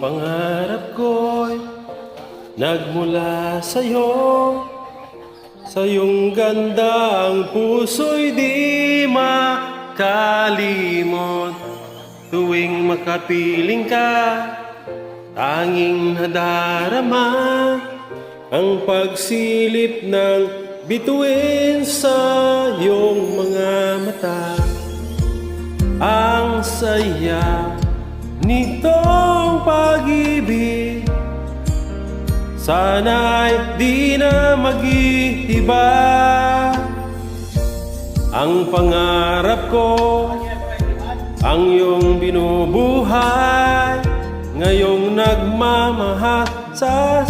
pangarap ko'y nagmula sa'yo. Sa iyong ganda ang puso'y di makalimot. Tuwing makapiling ka, tanging nadarama ang pagsilip ng bituin sa iyong mga mata. Ang saya nitong pag-ibig, sana'y di na mag-iiba. Ang pangarap ko, ang iyong binubuhay, ngayong nagmamahal sa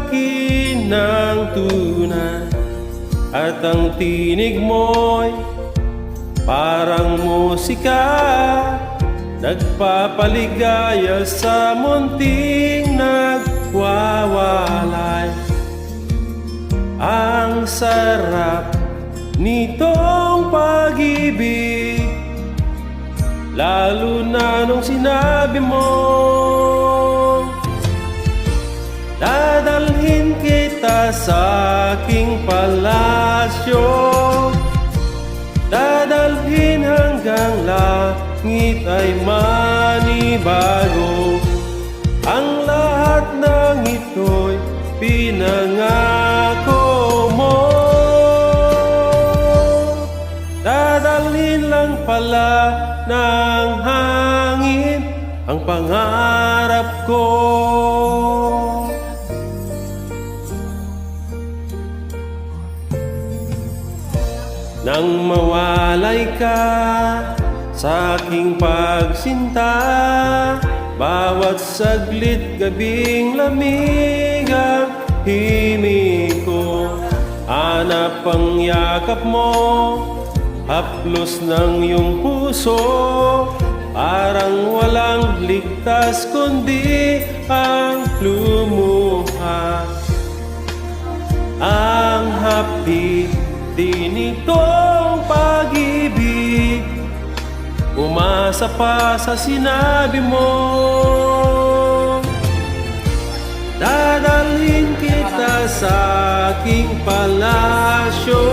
akin ng tunay. At ang tinig mo'y parang musika, nagpapaligaya sa munting nagwawalay. Ang sarap nitong pag-ibig, lalo na nung sinabi mo dadalhin kita sa aking palasyo, dadalhin hanggang langit ay manibago. Ang lahat ng ito'y pinangako mo. Dadalhin lang pala ng hangin ang pangarap ko. Nang mawalay ka sa aking pagsinta, bawat saglit gabing lamig ang himig ko. Hanap ang yakap mo, haplos ng iyong puso, parang walang ligtas kundi ang lumuha. Ang hapdi di nitong pag-ibig, umasa pa sa sinabi mo. Dadalhin kita sa aking palasyo,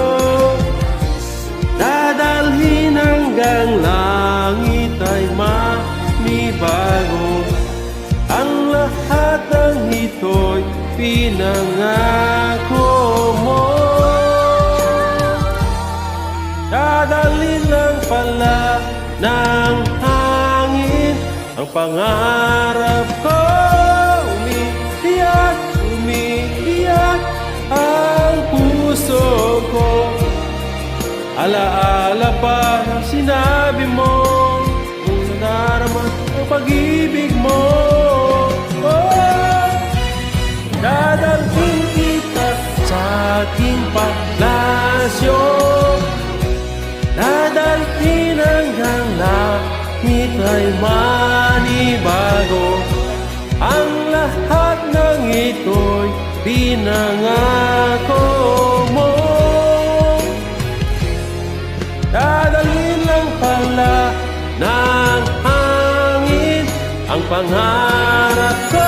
dadalhin hanggang langit ay manibago. Ang lahat ng ito'y pinangako mo. Dadalhin lang pala ng hangin ang pangarap ko. Umiiyak, umiiyak ang puso ko. Alaala pa ng sinabi mo, kung nadarama ang pag-ibig mo. Oh, dadalhin kita sa aking palasyo, dadalhin hanggang langit ay manibago. Ang lahat ng ito'y pinangako mo. Dadalhin lang pala ng hangin ang pangarap ko.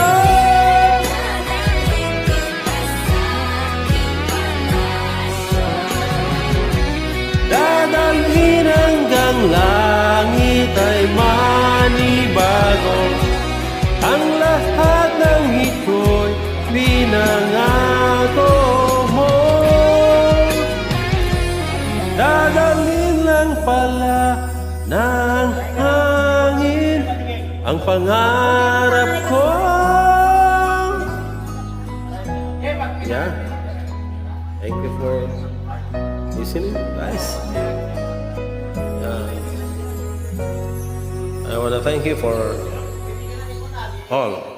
Dadalhin hanggang langit ay manibago. Ang lahat ng ito'y pinangako mo. Dadalhin lang pala ng hangin ang pangarap ko. Yeah. Thank you for listening, guys. I want to thank you for all.